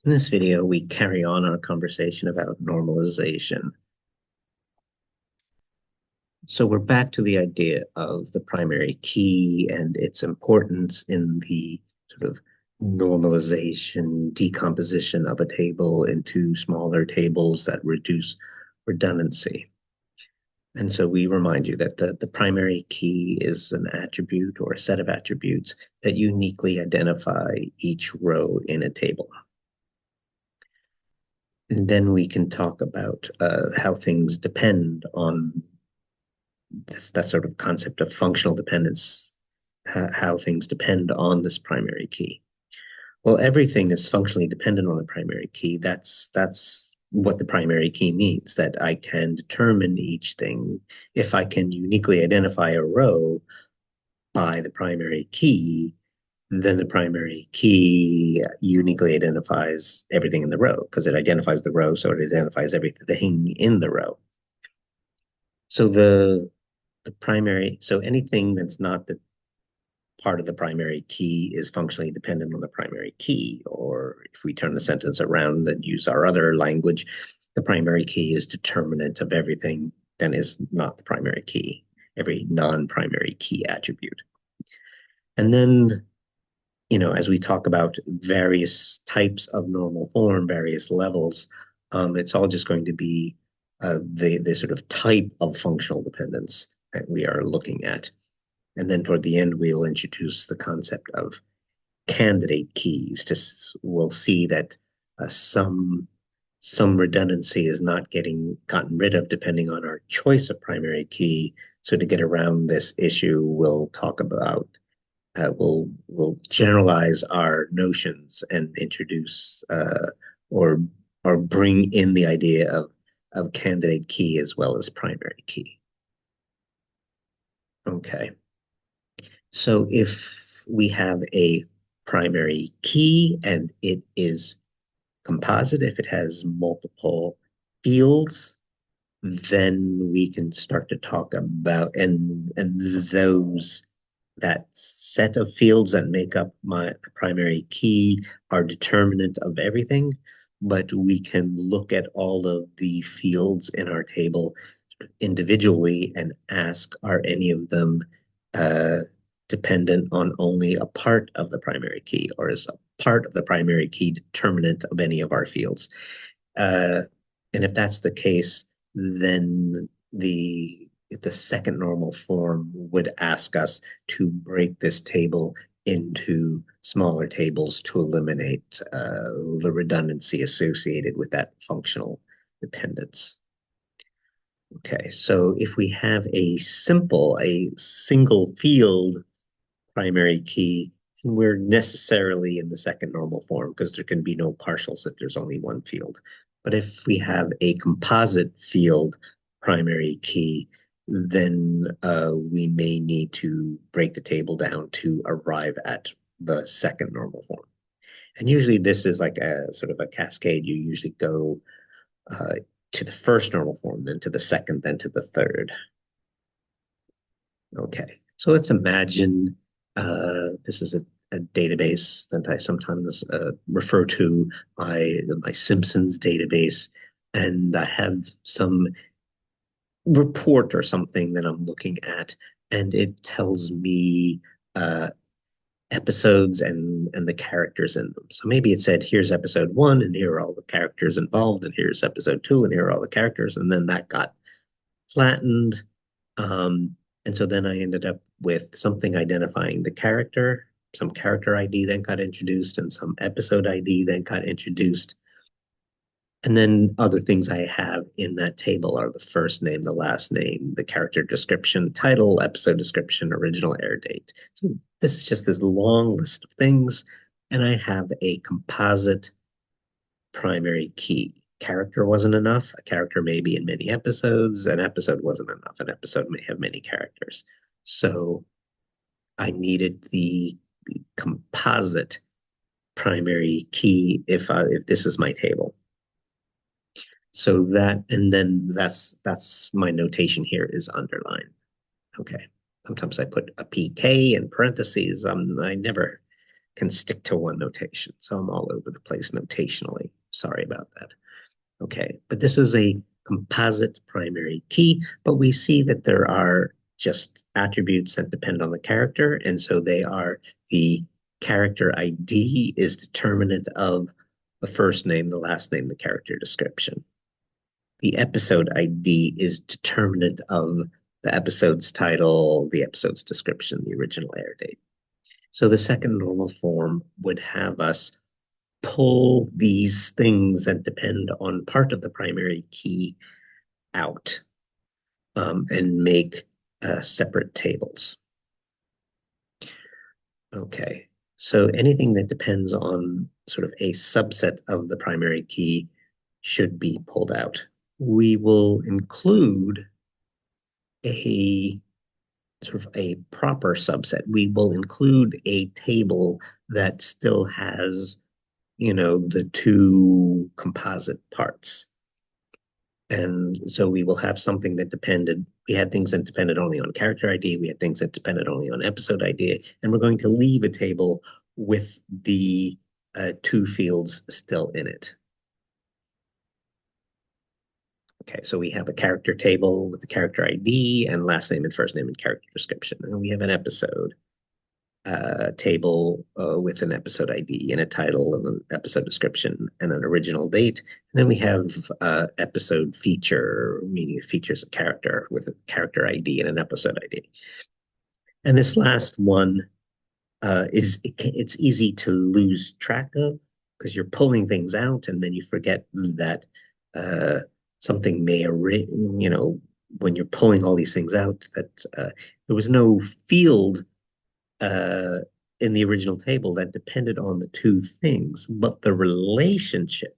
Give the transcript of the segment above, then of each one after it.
In this video, we carry on our conversation about normalization. So we're back to the idea of the primary key and its importance in the sort of normalization, decomposition of a table into smaller tables that reduce redundancy. And so we remind you that the primary key is an attribute or a set of attributes that uniquely identify each row in a table. And then we can talk about how things depend on that sort of concept of functional dependence, how things depend on this primary key. Well, everything is functionally dependent on the primary key. That's what the primary key means, that I can determine each thing. If I can uniquely identify a row by the primary key, then the primary key uniquely identifies everything in the row because it identifies the row, so it identifies everything in the row. So the primary, so anything that's not the part of the primary key is functionally dependent on the primary key. Or if we turn the sentence around and use our other language, the primary key is determinant of everything that is not the primary key, every non-primary key attribute. And then, as we talk about various types of normal form, various levels, it's all just going to be the sort of type of functional dependence that we are looking at. And then toward the end, we'll introduce the concept of candidate keys. We'll see that some redundancy is not getting gotten rid of depending on our choice of primary key. So to get around this issue, we'll talk about we'll generalize our notions and introduce or or bring in the idea of candidate key as well as primary key. Okay. So if we have a primary key and it is composite, if it has multiple fields, then we can start to talk about and those that set of fields that make up my primary key are determinant of everything, but we can look at all of the fields in our table individually and ask, are any of them uh, dependent on only a part of the primary key, or is a part of the primary key determinant of any of our fields? Uh, and if that's the case, then the second normal form would ask us to break this table into smaller tables to eliminate the redundancy associated with that functional dependence. Okay, so if we have a single field primary key, then we're necessarily in the second normal form because there can be no partials if there's only one field. But if we have a composite field primary key, then we may need to break the table down to arrive at the second normal form. And usually this is like a sort of a cascade. You usually go uh, to the first normal form, then to the second, then to the third. Okay, so let's imagine this is a database that I sometimes refer to my Simpsons database, and I have some report or something that I'm looking at, and it tells me episodes and the characters in them. So maybe it said, here's episode one, and here are all the characters involved, and here's episode two, and here are all the characters, and then that got flattened. And so then I ended up with something identifying the character, some character ID then got introduced, and some episode ID then got introduced. And then other things I have in that table are the first name, the last name, the character description, title, episode description, original air date. So this is just this long list of things. And I have a composite primary key. Character wasn't enough. A character may be in many episodes. An episode wasn't enough. An episode may have many characters. So I needed the composite primary key if this is my table. So that, and then that's my notation here is underline. Okay. Sometimes I put a PK in parentheses. I never can stick to one notation. So I'm all over the place notationally. Sorry about that. Okay, but this is a composite primary key, but we see that there are just attributes that depend on the character, and so they are the character ID is determinant of the first name, the last name, the character description. The episode ID is determinant of the episode's title, the episode's description, the original air date. So the second normal form would have us pull these things that depend on part of the primary key out and make separate tables. Okay, so anything that depends on sort of a subset of the primary key should be pulled out. We will include a sort of a proper subset. We will include a table that still has, the two composite parts. And so we will have something that we had things that depended only on character ID, we had things that depended only on episode ID, and we're going to leave a table with the two fields still in it. Okay, so we have a character table with the character ID and last name and first name and character description. And we have an episode table with an episode ID and a title and an episode description and an original date. And then we have episode feature, meaning it features a character with a character ID and an episode ID. And this last one it's easy to lose track of because you're pulling things out and then you forget that something may, when you're pulling all these things out, that there was no field uh, in the original table that depended on the two things, but the relationship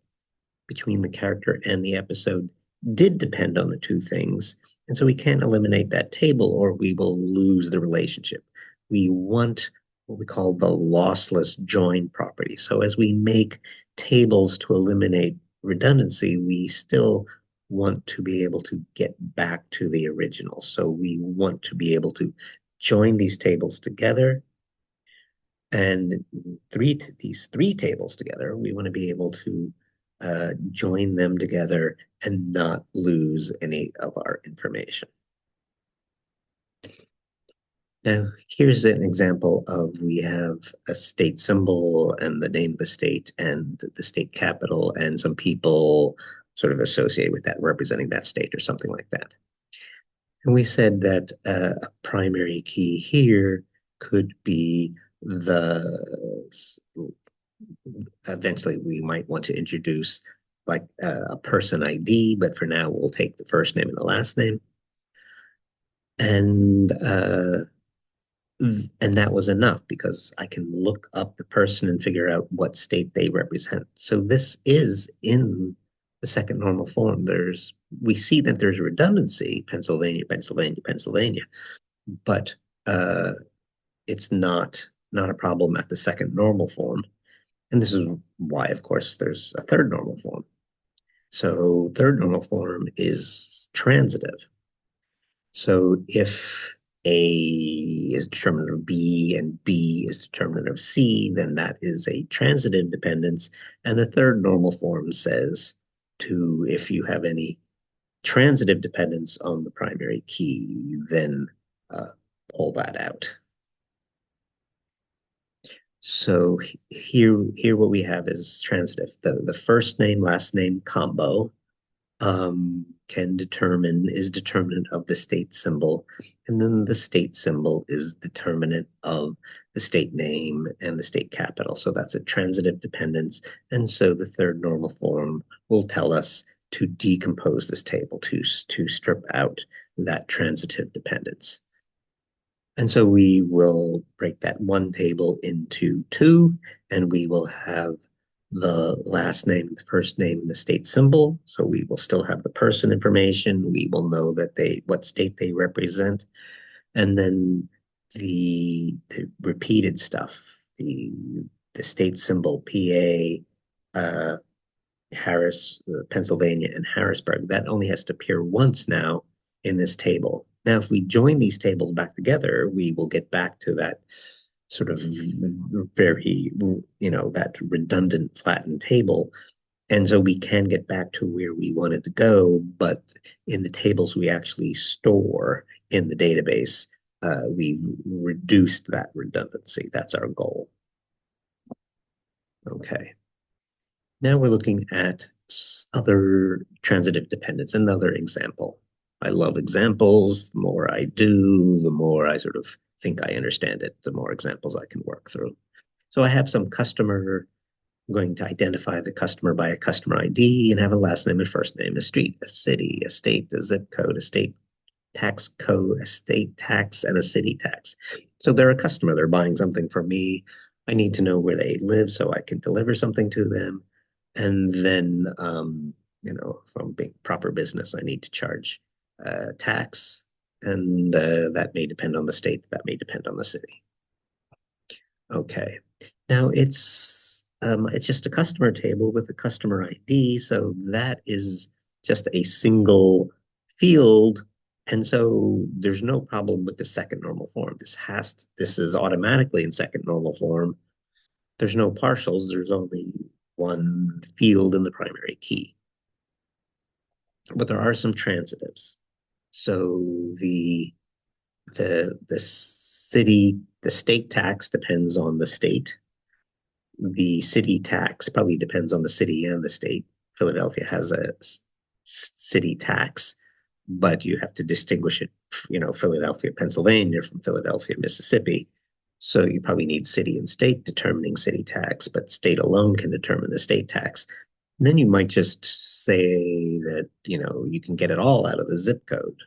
between the character and the episode did depend on the two things. And so we can't eliminate that table or we will lose the relationship. We want what we call the lossless join property. So as we make tables to eliminate redundancy, we still want to be able to get back to the original. So we want to be able to join these tables together and these three tables together, we want to be able to join them together and not lose any of our information. Now, here's an example of we have a state symbol and the name of the state and the state capital, and some people sort of associate with that, representing that state or something like that. And we said that a primary key here could be eventually we might want to introduce like a person ID, but for now we'll take the first name and the last name. And that was enough because I can look up the person and figure out what state they represent. So this is in the second normal form. We see that there's redundancy, Pennsylvania, Pennsylvania, Pennsylvania, but it's not a problem at the second normal form. And this is why, of course, there's a third normal form. So third normal form is transitive. So if A is determinant of B and B is determinant of C, then that is a transitive dependence. And the third normal form says if you have any transitive dependence on the primary key, then pull that out. So here what we have is transitive. The first name, last name combo is determinant of the state symbol, and then the state symbol is determinant of the state name and the state capital. So that's a transitive dependence. And so the third normal form will tell us to decompose this table, to strip out that transitive dependence. And so we will break that one table into two, and we will have the last name, the first name, and the state symbol. So we will still have the person information. We will know that what state they represent. And then the repeated stuff, the state symbol, PA, Harris, Pennsylvania, and Harrisburg, that only has to appear once now in this table. Now, if we join these tables back together, we will get back to that sort of very, that redundant flattened table. And so we can get back to where we wanted to go, but in the tables we actually store in the database, we reduced that redundancy. That's our goal. Okay. Now we're looking at other transitive dependence, another example. I love examples. The more I do, the more I sort of think I understand it, the more examples I can work through. So I have some customer. I'm going to identify the customer by a customer ID and have a last name and first name, a street, a city, a state, a zip code, a state tax code, a state tax, and a city tax. So they're a customer. They're buying something from me. I need to know where they live so I can deliver something to them. And then, from being proper business, I need to charge tax. And that may depend on the state, that may depend on the city. Okay. Now it's just a customer table with a customer ID, so that is just a single field, and so there's no problem with the second normal form. This is automatically in second normal form. There's no partials, there's only one field in the primary key. But there are some transitives. So the state tax depends on the state. The city tax probably depends on the city and the state. Philadelphia has a city tax, but you have to distinguish it, Philadelphia, Pennsylvania from Philadelphia, Mississippi. So you probably need city and state determining city tax, but state alone can determine the state tax. And then you might just say that, you can get it all out of the zip code.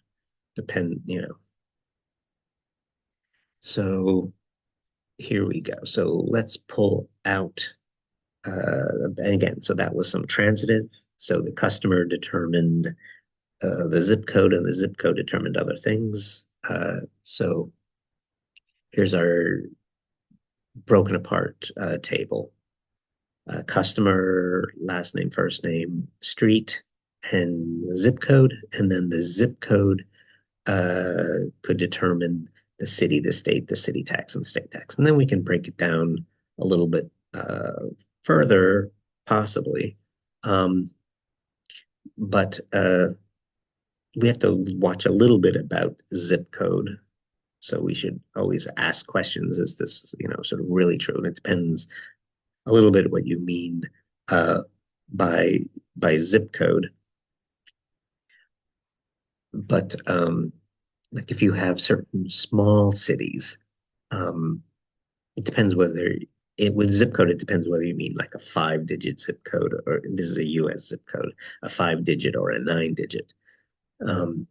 So here we go. So let's pull out and again, so that was some transitive. So the customer determined the zip code, and the zip code determined other things. So here's our broken apart table. Customer, last name, first name, street, and zip code. And then the zip code could determine the city, the state, the city tax, and state tax. And then we can break it down a little bit further, possibly. But we have to watch a little bit about zip code. So we should always ask questions. Is this, sort of really true? And it depends a little bit what you mean uh, by zip code. But like if you have certain small cities, um, it depends whether with zip code, it depends whether you mean like a 5-digit zip code, or this is a US zip code, a 5-digit or a 9-digit. Um,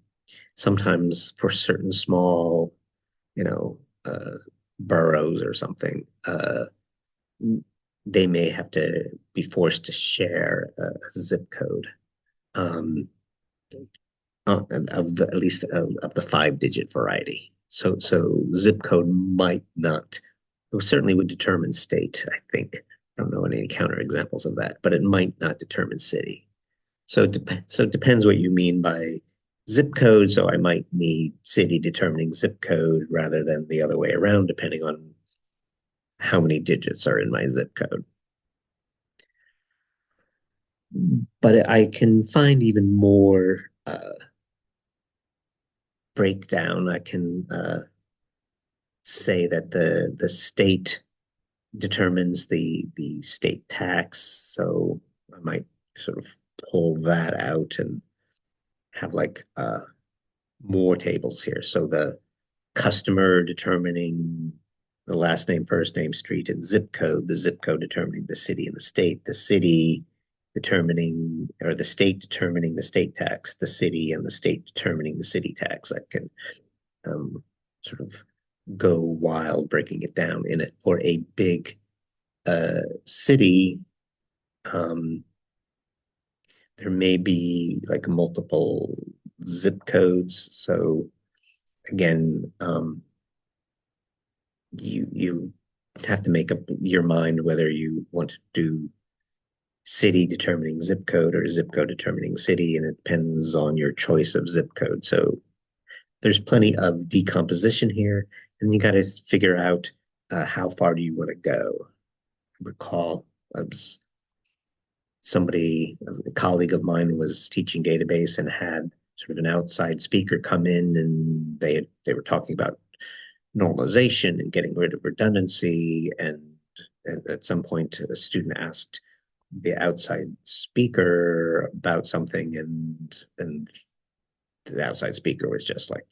Sometimes for certain small, you know, uh, boroughs or something, they may have to be forced to share a zip code um, of the at least of the 5-digit variety. So zip code might not. It certainly would determine state, I think. I don't know any counterexamples of that, but it might not determine city. So it depends what you mean by zip code. So I might need city determining zip code rather than the other way around, depending on how many digits are in my zip code. But I can find even more breakdown. I can say that the state determines the state tax. So I might sort of pull that out and have like more tables here. So the customer determining the last name, first name, street, and zip code, the zip code determining the city and the city determining, or the state determining the state tax, the city and the state determining the city tax. I can sort of go wild breaking it down in it. For a big city, um, there may be like multiple zip codes. So again, you have to make up your mind whether you want to do city determining zip code or zip code determining city, and it depends on your choice of zip code. So there's plenty of decomposition here, and you got to figure out how far do you want to go? Recall, I was somebody, a colleague of mine was teaching database and had sort of an outside speaker come in, and they were talking about normalization and getting rid of redundancy. And at some point, a student asked the outside speaker about something, and the outside speaker was just like,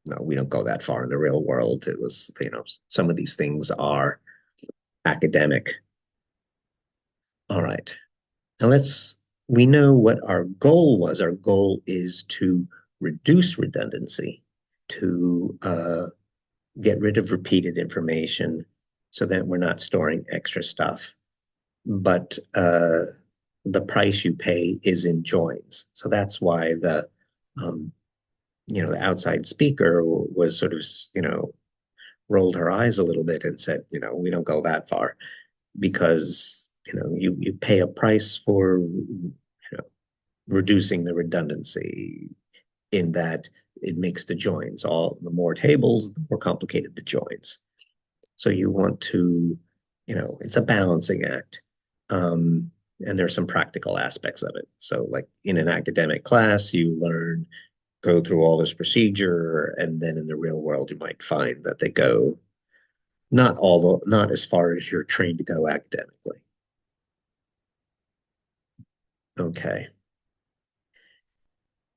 no, we don't go that far in the real world. It was, some of these things are academic. All right. Now we know what our goal was. Our goal is to reduce redundancy, to get rid of repeated information so that we're not storing extra stuff. But the price you pay is in joins. So that's why um, the outside speaker was sort of, rolled her eyes a little bit and said, we don't go that far because, you pay a price for, reducing the redundancy in that it makes the joins all the more tables, the more complicated the joins. So you want to, it's a balancing act. And there's some practical aspects of it. So, like in an academic class, you go through all this procedure, and then in the real world, you might find that they go not as far as you're trained to go academically. Okay.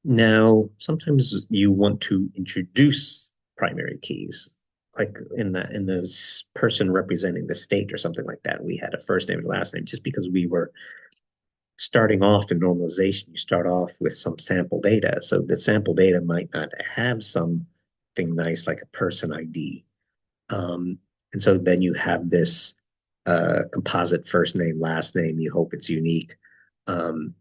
Now, sometimes you want to introduce primary keys, like in the person representing the state or something like that. We had a first name and last name just because we were starting off in normalization. You start off with some sample data, so the sample data might not have something nice like a person ID, and so then you have this composite first name, last name. You hope it's unique. Um,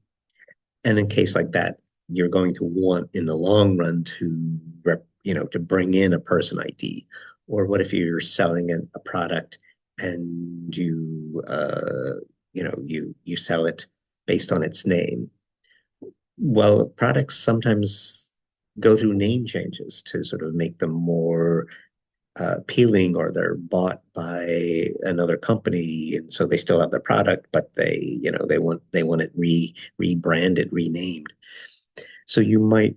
and in case like that, you're going to want in the long run to bring in a person ID. Or what if you're selling a product and you sell it based on its name? Well, products sometimes go through name changes to sort of make them more appealing, or they're bought by another company, and so they still have the product, but they want it rebranded, renamed. So you might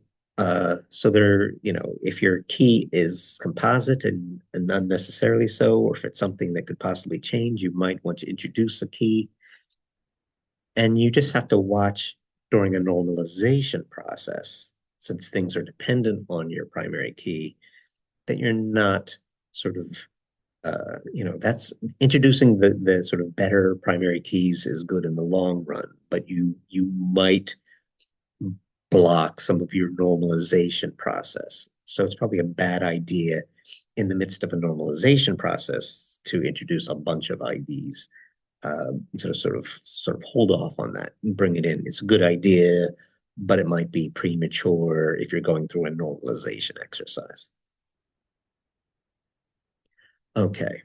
so there, if your key is composite and unnecessarily so, or if it's something that could possibly change, you might want to introduce a key, and you just have to watch during a normalization process, since things are dependent on your primary key, that you're not sort of that's introducing the sort of better primary keys is good in the long run, but you might block some of your normalization process. So it's probably a bad idea in the midst of a normalization process to introduce a bunch of IDs. Sort of hold off on that and bring it in. It's a good idea, but it might be premature if you're going through a normalization exercise. Okay.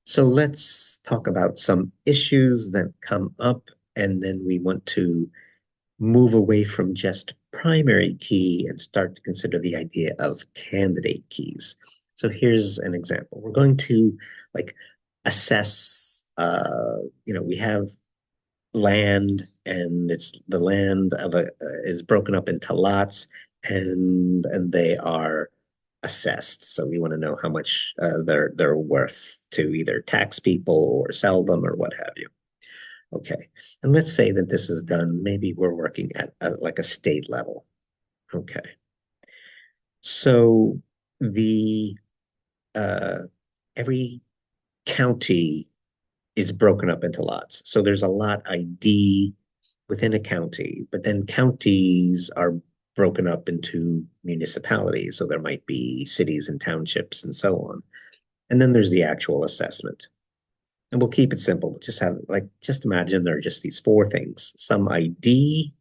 So let's talk about some issues that come up, and then we want to move away from just primary key and start to consider the idea of candidate keys. So here's an example. We're going to like assess, we have land, and it's the land of a is broken up into lots, and they are assessed. So we want to know how much they're worth to either tax people or sell them or what have you. Okay, and let's say that this is done. Maybe we're working at like a state level. Okay, so the uh, every county is broken up into lots. So there's a lot ID within a county, but then counties are broken up into municipalities. So there might be cities and townships and so on. And then there's the actual assessment. And we'll keep it simple. Just imagine there are just these four things: some ID,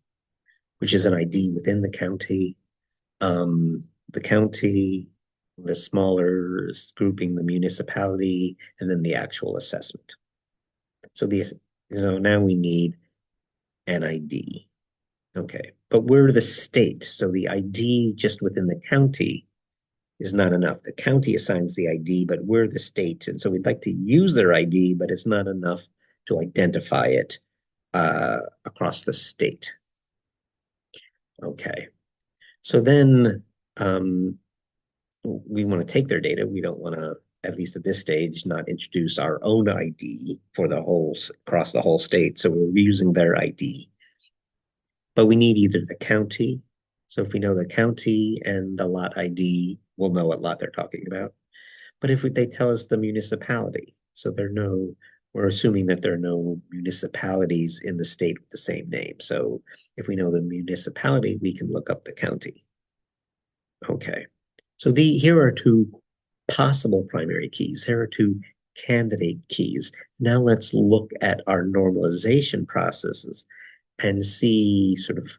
which is an ID within the county, the smaller grouping, the municipality, and then the actual assessment. So now we need an ID. Okay. But we're the state. So the ID just within the county is not enough. The county assigns the ID, but we're the state. And so we'd like to use their ID, but it's not enough to identify it across the state. Okay. So then um, we want to take their data. We don't want to, at least at this stage, not introduce our own ID for the whole across the whole state. So we're using their ID, but we need either the county. So if we know the county and the lot ID, we'll know what lot they're talking about. But if they tell us the municipality, so there are no, we're assuming that there are no municipalities in the state with the same name. So if we know the municipality, we can look up the county. Okay. So here are two possible primary keys. Here are two candidate keys. Now let's look at our normalization processes and see sort of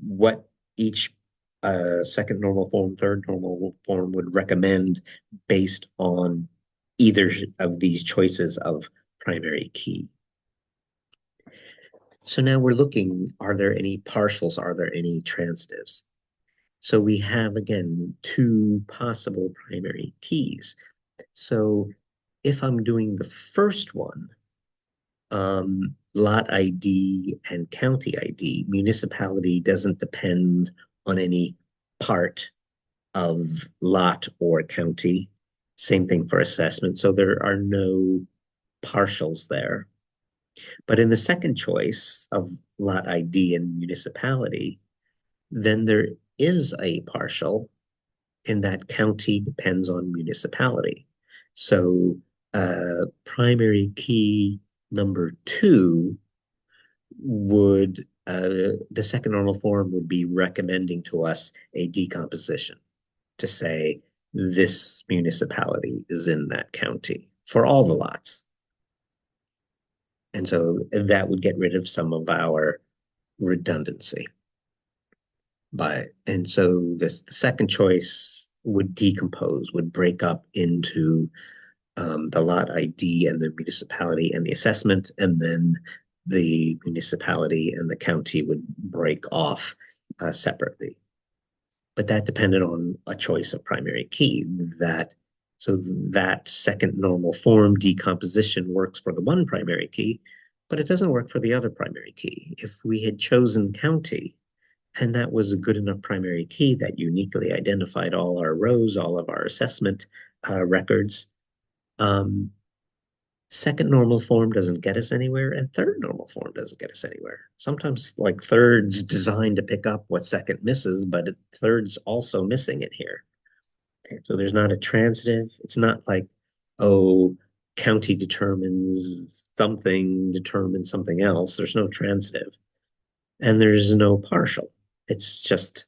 what each second normal form, third normal form would recommend based on either of these choices of primary key. So now we're looking, are there any partials? Are there any transitives? So we have, again, two possible primary keys. So if I'm doing the first one, lot ID and county ID, municipality doesn't depend on any part of lot or county. Same thing for assessment. So there are no partials there. But in the second choice of lot ID and municipality, then there is a partial in that county depends on municipality. So primary key number two would, the second normal form would be recommending to us a decomposition to say this municipality is in that county for all the lots. And so that would get rid of some of our redundancy. And so the second choice would decompose, would break up into the lot ID and the municipality and the assessment, and then the municipality and the county would break off separately. But that depended on a choice of primary key. So that second normal form decomposition works for the one primary key, but it doesn't work for the other primary key. If we had chosen county, and that was a good enough primary key that uniquely identified all our rows, all of our assessment records, um, second normal form doesn't get us anywhere, and third normal form doesn't get us anywhere. Sometimes, like, third's designed to pick up what second misses, but third's also missing it here. So there's not a transitive. It's not like, oh, county determines something else. There's no transitive, and there's no partial. It's just,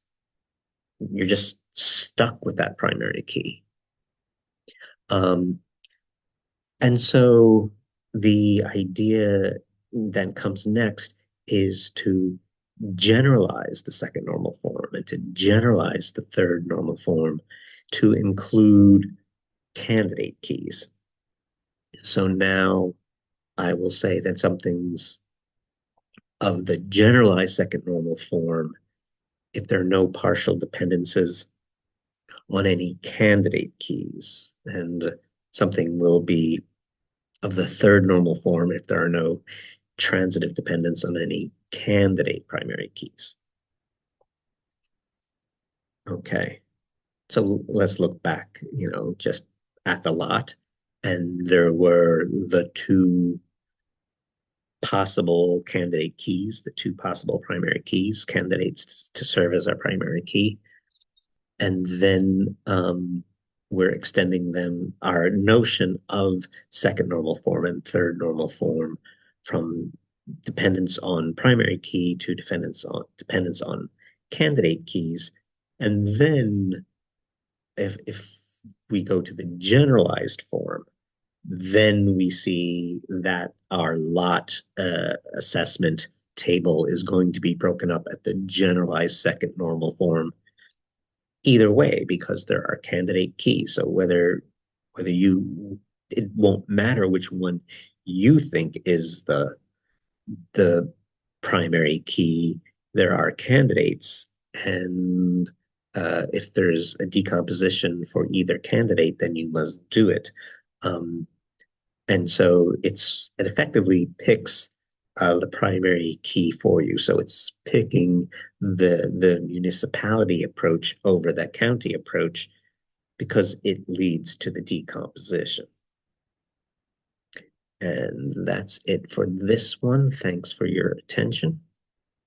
you're just stuck with that primary key. Um, and so the idea that comes next is to generalize the second normal form and to generalize the third normal form to include candidate keys. So now I will say that something's of the generalized second normal form if there are no partial dependencies on any candidate keys. And something will be of the third normal form if there are no transitive dependence on any candidate primary keys. Okay, so let's look back, just at the lot. And there were the two possible candidate keys, the two possible primary keys, candidates to serve as our primary key. And then we're extending our notion of second normal form and third normal form from dependence on primary key to dependence on candidate keys. And then if we go to the generalized form, then we see that our lot assessment table is going to be broken up at the generalized second normal form either way because there are candidate keys. So it won't matter which one you think is the primary key. There are candidates, and if there's a decomposition for either candidate, then you must do it. Um, and so it effectively picks the primary key for you. So it's picking the municipality approach over the county approach because it leads to the decomposition. And that's it for this one. Thanks for your attention.